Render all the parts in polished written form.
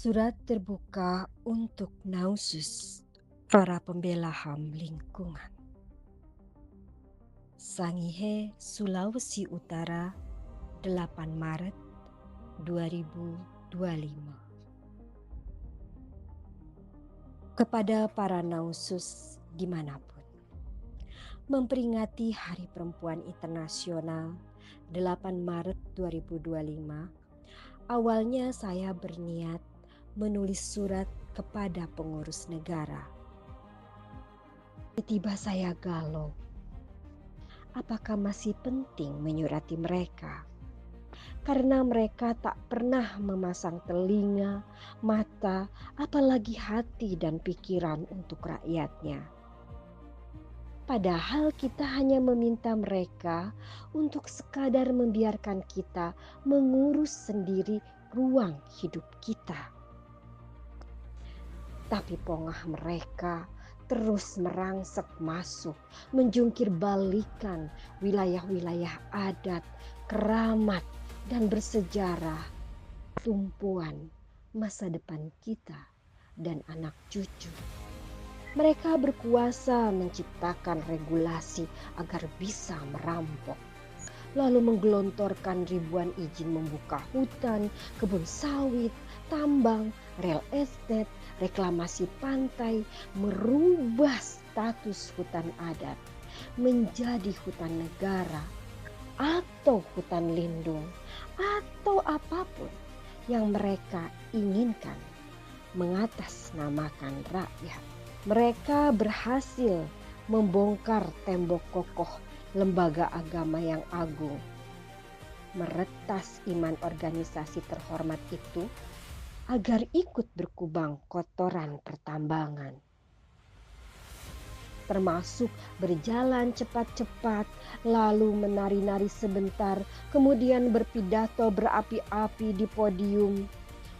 Surat terbuka untuk Nausus, para pembela HAM lingkungan. Sangihe, Sulawesi Utara, 8 Maret 2025. Kepada para Nausus dimanapun, memperingati Hari Perempuan Internasional 8 Maret 2025, awalnya saya berniat menulis surat kepada pengurus negara. Tiba-tiba saya galau. Apakah masih penting menyurati mereka? Karena mereka tak pernah memasang telinga, mata, apalagi hati dan pikiran untuk rakyatnya. Padahal kita hanya meminta mereka untuk sekadar membiarkan kita mengurus sendiri ruang hidup kita. Tapi pongah mereka terus merangsek masuk, menjungkir balikan wilayah-wilayah adat, keramat, dan bersejarah, tumpuan masa depan kita dan anak cucu. Mereka berkuasa menciptakan regulasi agar bisa merampok, lalu menggelontorkan ribuan izin membuka hutan, kebun sawit, tambang, real estate, reklamasi pantai, merubah status hutan adat menjadi hutan negara atau hutan lindung atau apapun yang mereka inginkan mengatasnamakan rakyat. Mereka berhasil membongkar tembok kokoh lembaga agama yang agung, meretas iman organisasi terhormat itu agar ikut berkubang kotoran pertambangan, termasuk berjalan cepat-cepat, lalu menari-nari sebentar, kemudian berpidato berapi-api di podium,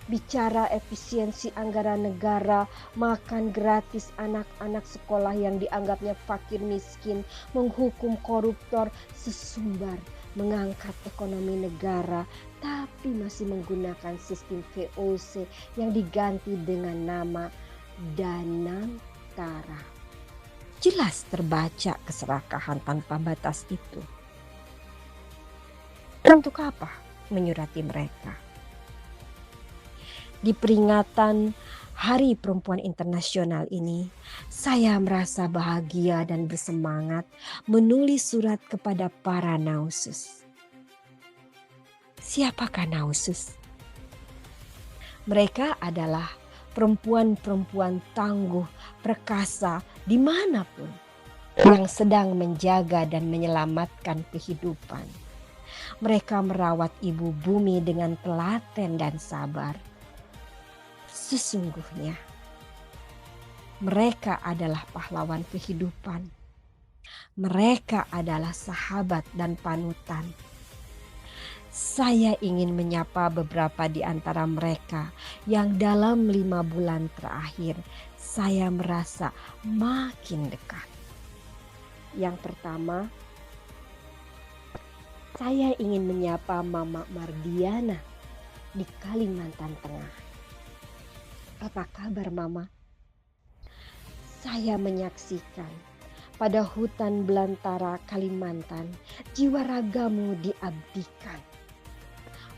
bicara efisiensi anggaran negara, makan gratis anak-anak sekolah yang dianggapnya fakir miskin, menghukum koruptor sesumbar, mengangkat ekonomi negara, tapi masih menggunakan sistem VOC yang diganti dengan nama Danantara. Jelas terbaca keserakahan tanpa batas itu. Untuk apa menyurati mereka? Di peringatan Hari Perempuan Internasional ini, saya merasa bahagia dan bersemangat menulis surat kepada para Nausus. Siapakah Nausus? Mereka adalah perempuan-perempuan tangguh, perkasa dimanapun yang sedang menjaga dan menyelamatkan kehidupan. Mereka merawat ibu bumi dengan telaten dan sabar. Sesungguhnya mereka adalah pahlawan kehidupan. Mereka adalah sahabat dan panutan. Saya ingin menyapa beberapa di antara mereka yang dalam 5 bulan terakhir saya merasa makin dekat. Yang pertama, saya ingin menyapa Mama Mardiana di Kalimantan Tengah. Apa kabar Mama? Saya menyaksikan pada hutan belantara Kalimantan jiwa ragamu diabdikan.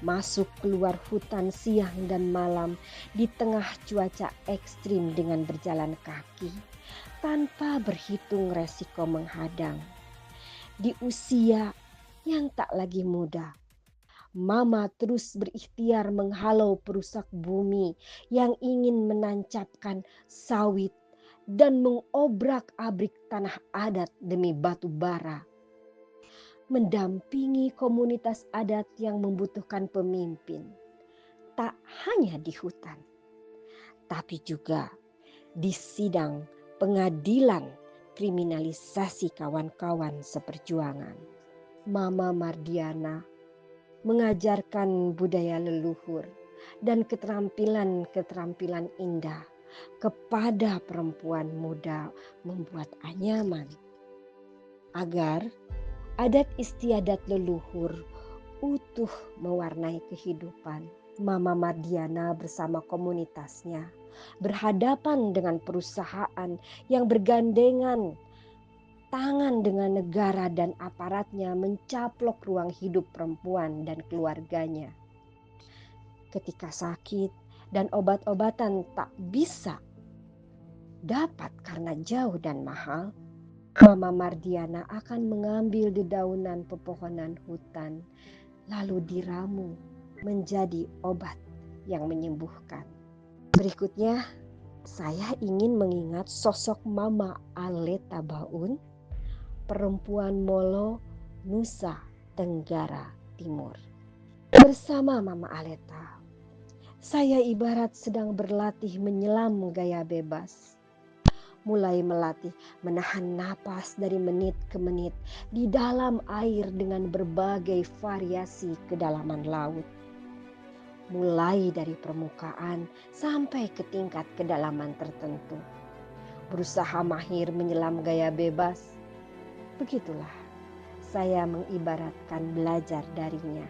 Masuk keluar hutan siang dan malam di tengah cuaca ekstrim dengan berjalan kaki tanpa berhitung resiko menghadang. Di usia yang tak lagi muda, Mama terus berikhtiar menghalau perusak bumi yang ingin menancapkan sawit dan mengobrak-abrik tanah adat demi batu bara. Mendampingi komunitas adat yang membutuhkan pemimpin, tak hanya di hutan, tapi juga di sidang pengadilan kriminalisasi kawan-kawan seperjuangan. Mama Mardiana mengajarkan budaya leluhur dan keterampilan-keterampilan indah kepada perempuan muda membuat anyaman agar adat istiadat leluhur utuh mewarnai kehidupan Mama Mardiana bersama komunitasnya berhadapan dengan perusahaan yang bergandengan tangan dengan negara dan aparatnya mencaplok ruang hidup perempuan dan keluarganya. Ketika sakit dan obat-obatan tak bisa dapat karena jauh dan mahal, Mama Mardiana akan mengambil dedaunan pepohonan hutan lalu diramu menjadi obat yang menyembuhkan. Berikutnya, saya ingin mengingat sosok Mama Aleta Baun, perempuan Molo, Nusa Tenggara Timur. Bersama Mama Aleta, saya ibarat sedang berlatih menyelam gaya bebas. Mulai melatih menahan napas dari menit ke menit di dalam air dengan berbagai variasi kedalaman laut. Mulai dari permukaan sampai ke tingkat kedalaman tertentu. Berusaha mahir menyelam gaya bebas. Begitulah saya mengibaratkan belajar darinya.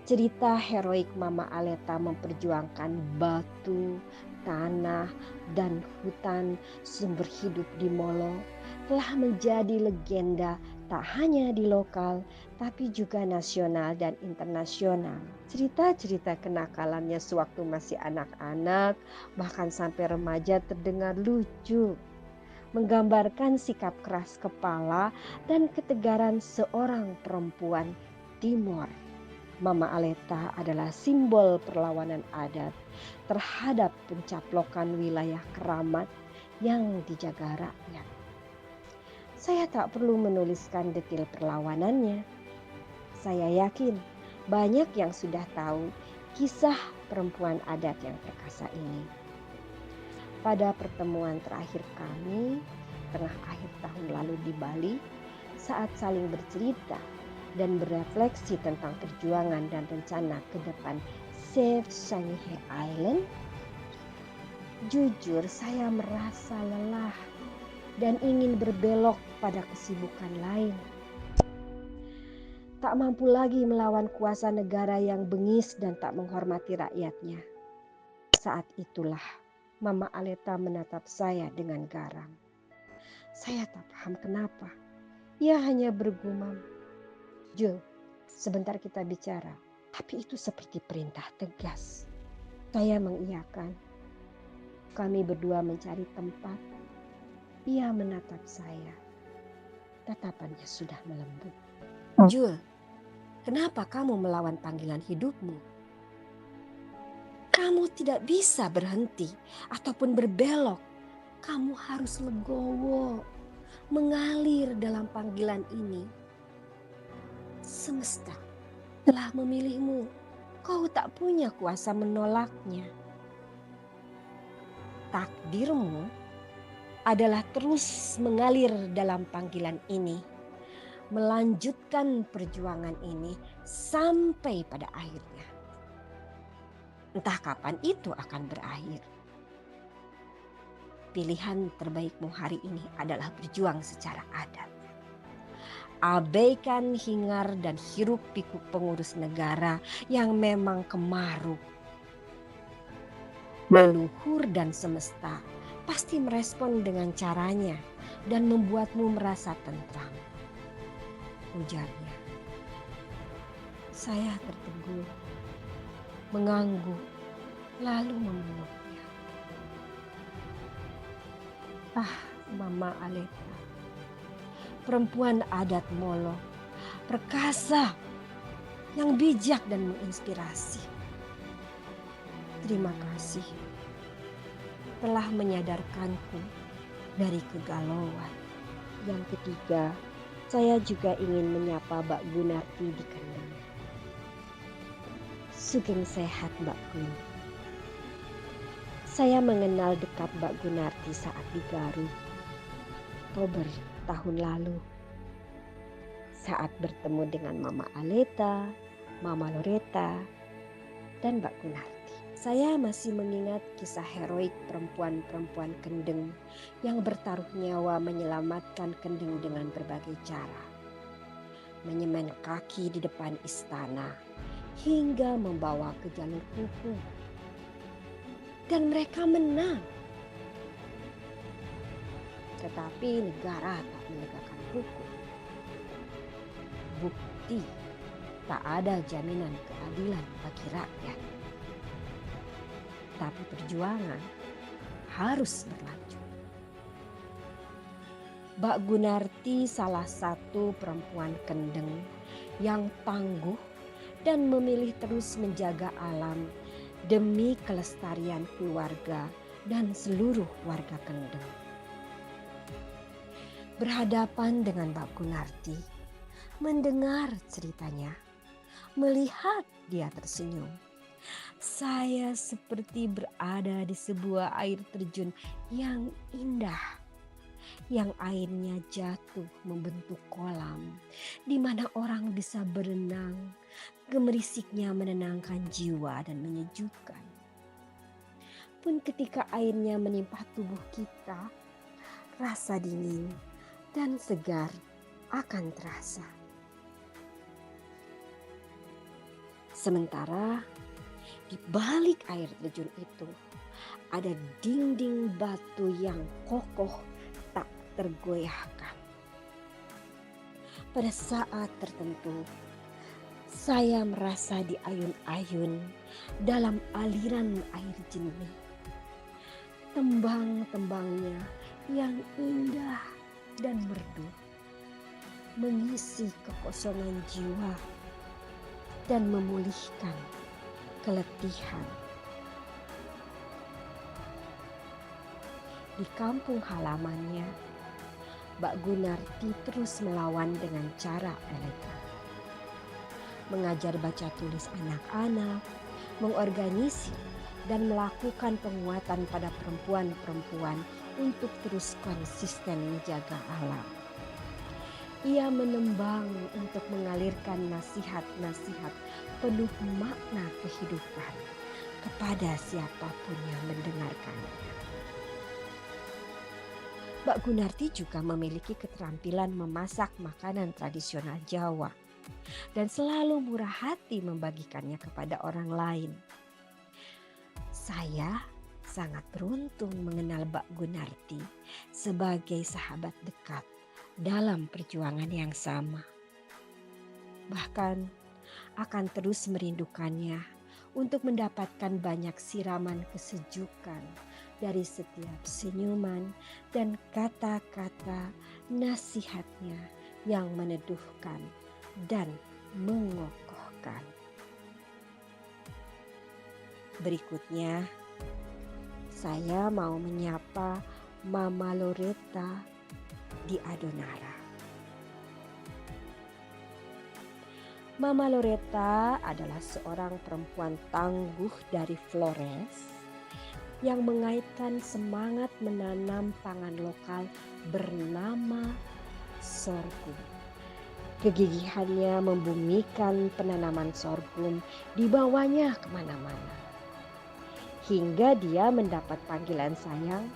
Cerita heroik Mama Aleta memperjuangkan batu, tanah, dan hutan sumber hidup di Molo telah menjadi legenda tak hanya di lokal tapi juga nasional dan internasional. Cerita-cerita kenakalannya sewaktu masih anak-anak bahkan sampai remaja terdengar lucu, menggambarkan sikap keras kepala dan ketegaran seorang perempuan Timor. Mama Aleta adalah simbol perlawanan adat terhadap pencaplokan wilayah keramat yang dijaga rakyat. Saya tak perlu menuliskan detail perlawanannya. Saya yakin banyak yang sudah tahu kisah perempuan adat yang perkasa ini. Pada pertemuan terakhir kami, tengah akhir tahun lalu di Bali, saat saling bercerita dan berefleksi tentang perjuangan dan rencana ke depan Save Sangihe Island, jujur saya merasa lelah dan ingin berbelok pada kesibukan lain. Tak mampu lagi melawan kuasa negara yang bengis dan tak menghormati rakyatnya. Saat itulah Mama Aleta menatap saya dengan garam. Saya tak paham kenapa. Ia hanya bergumam, "Jul, sebentar kita bicara." Tapi itu seperti perintah tegas. Saya mengiyakan. Kami berdua mencari tempat. Ia menatap saya. Tatapannya sudah melembut. "Jul, kenapa kamu melawan panggilan hidupmu? Kamu tidak bisa berhenti ataupun berbelok. Kamu harus legowo, mengalir dalam panggilan ini. Semesta telah memilihmu. Kau tak punya kuasa menolaknya. Takdirmu adalah terus mengalir dalam panggilan ini, melanjutkan perjuangan ini sampai pada akhirnya. Entah kapan itu akan berakhir. Pilihan terbaikmu hari ini adalah berjuang secara adat. Abaikan hingar dan hiruk pikuk pengurus negara yang memang kemaruk. Leluhur dan semesta pasti merespon dengan caranya dan membuatmu merasa tentram," ujarnya. Saya tertegun, mengangguk, lalu memeluknya. Ah, Mama Aleta, perempuan adat Molo, perkasa, yang bijak dan menginspirasi. Terima kasih telah menyadarkanku dari kegalauan. Yang ketiga, saya juga ingin menyapa Mbak Gunarti di Kendeng. Sugeng sehat Mbak Gun. Saya mengenal dekat Mbak Gunarti saat di Garut, Oktober tahun lalu. Saat bertemu dengan Mama Aleta, Mama Loreta, dan Mbak Gunarti. Saya masih mengingat kisah heroik perempuan-perempuan Kendeng yang bertaruh nyawa menyelamatkan Kendeng dengan berbagai cara. Menyemen kaki di depan istana hingga membawa ke jalur hukum. Dan mereka menang. Tetapi negara tak menegakkan hukum. Bukti tak ada jaminan keadilan bagi rakyat. Tapi perjuangan harus berlanjut. Mbak Gunarti salah satu perempuan Kendeng yang tangguh dan memilih terus menjaga alam demi kelestarian keluarga dan seluruh warga Kendeng. Berhadapan dengan Mbak Gunarti, mendengar ceritanya, melihat dia tersenyum, saya seperti berada di sebuah air terjun yang indah, yang airnya jatuh membentuk kolam, di mana orang bisa berenang. Gemerisiknya menenangkan jiwa dan menyejukkan. Pun ketika airnya menimpa tubuh kita, rasa dingin dan segar akan terasa. Sementara di balik air terjun itu ada dinding batu yang kokoh tak tergoyahkan. Pada saat tertentu, saya merasa diayun-ayun dalam aliran air jernih. Tembang-tembangnya yang indah dan merdu mengisi kekosongan jiwa dan memulihkan keletihan. Di kampung halamannya, Mbak Gunarti terus melawan dengan cara elegan. Mengajar baca tulis anak-anak, mengorganisir dan melakukan penguatan pada perempuan-perempuan untuk terus konsisten menjaga alam. Ia menembang untuk mengalirkan nasihat-nasihat penuh makna kehidupan kepada siapapun yang mendengarkannya. Mbak Gunarti juga memiliki keterampilan memasak makanan tradisional Jawa dan selalu murah hati membagikannya kepada orang lain. Saya sangat beruntung mengenal Mbak Gunarti sebagai sahabat dekat dalam perjuangan yang sama. Bahkan akan terus merindukannya untuk mendapatkan banyak siraman kesejukan dari setiap senyuman dan kata-kata nasihatnya yang meneduhkan dan mengokohkan. Berikutnya, saya mau menyapa Mama Loretta di Adonara. Mama Loretta adalah seorang perempuan tangguh dari Flores yang mengaitkan semangat menanam pangan lokal bernama sorghum. Kegigihannya membumikan penanaman sorghum dibawanya kemana-mana. Hingga dia mendapat panggilan sayang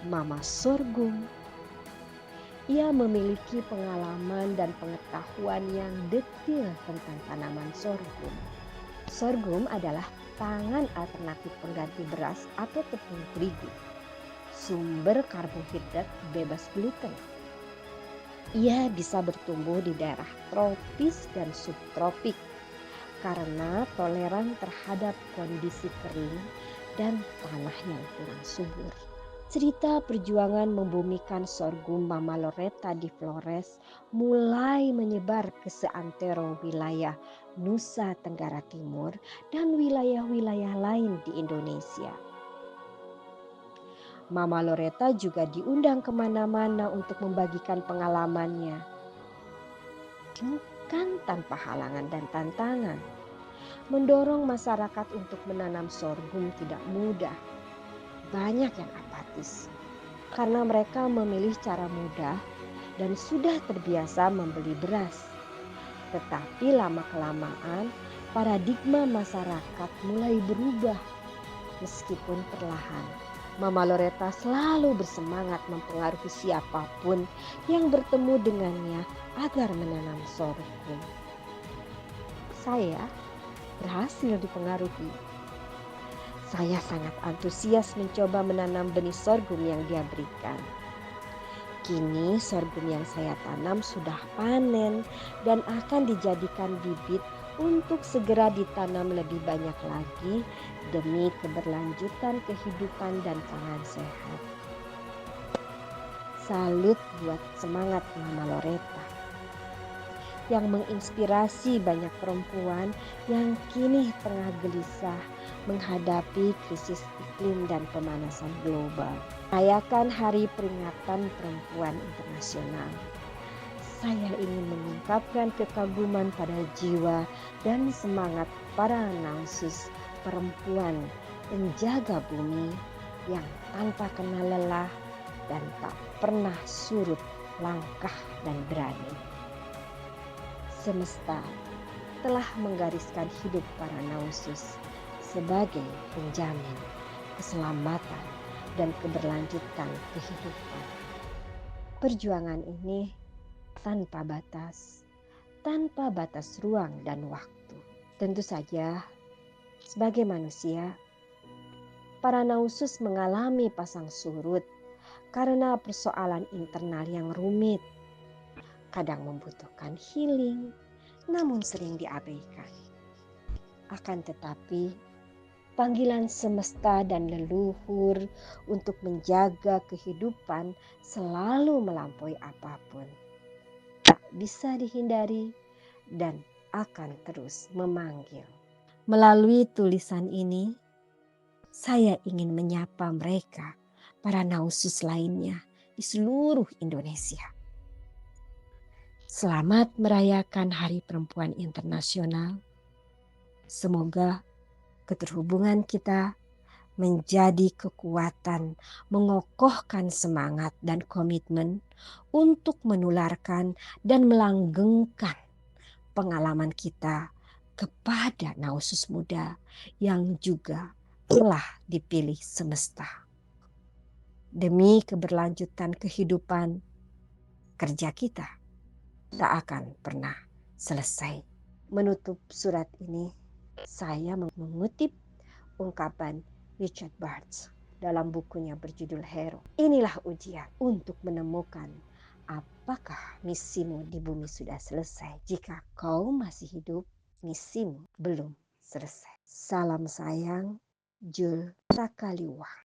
Mama Sorghum. Ia memiliki pengalaman dan pengetahuan yang detail tentang tanaman sorghum. Sorghum adalah pangan alternatif pengganti beras atau tepung terigu. Sumber karbohidrat bebas gluten. Ia bisa bertumbuh di daerah tropis dan subtropik karena toleran terhadap kondisi kering dan tanah yang kurang subur. Cerita perjuangan membumikan sorghum Mama Loretta di Flores mulai menyebar ke seantero wilayah Nusa Tenggara Timur dan wilayah-wilayah lain di Indonesia. Mama Loretta juga diundang kemana-mana untuk membagikan pengalamannya. Bukan tanpa halangan dan tantangan. Mendorong masyarakat untuk menanam sorghum tidak mudah. Banyak yang apatis karena mereka memilih cara mudah dan sudah terbiasa membeli beras. Tetapi lama-kelamaan paradigma masyarakat mulai berubah meskipun perlahan. Mama Loretta selalu bersemangat mempengaruhi siapapun yang bertemu dengannya agar menanam sorghum. Saya berhasil dipengaruhi. Saya sangat antusias mencoba menanam benih sorghum yang dia berikan. Kini sorghum yang saya tanam sudah panen dan akan dijadikan bibit untuk segera ditanam lebih banyak lagi demi keberlanjutan kehidupan dan pangan sehat. Salut buat semangat Mama Loretta yang menginspirasi banyak perempuan yang kini tengah gelisah menghadapi krisis iklim dan pemanasan global. Merayakan Hari Peringatan Perempuan Internasional, saya ingin mengungkapkan kekaguman pada jiwa dan semangat para nausus perempuan penjaga bumi yang tanpa kenal lelah dan tak pernah surut langkah dan berani. Semesta telah menggariskan hidup para nausus sebagai penjamin keselamatan dan keberlanjutan kehidupan. Perjuangan ini tanpa batas ruang dan waktu. Tentu saja, sebagai manusia, para nausus mengalami pasang surut karena persoalan internal yang rumit. Kadang membutuhkan healing, namun sering diabaikan. Akan tetapi, panggilan semesta dan leluhur untuk menjaga kehidupan selalu melampaui apapun. Tak bisa dihindari dan akan terus memanggil. Melalui tulisan ini, saya ingin menyapa mereka, para nausus lainnya di seluruh Indonesia. Selamat merayakan Hari Perempuan Internasional. Semoga keterhubungan kita menjadi kekuatan, mengokohkan semangat dan komitmen untuk menularkan dan melanggengkan pengalaman kita kepada nausus muda yang juga telah dipilih semesta. Demi keberlanjutan kehidupan, kerja kita tak akan pernah selesai. Menutup surat ini, saya mengutip ungkapan Richard Barthes dalam bukunya berjudul Hero. Inilah ujian untuk menemukan apakah misimu di bumi sudah selesai. Jika kau masih hidup, misimu belum selesai. Salam sayang, Jul Takaliwa.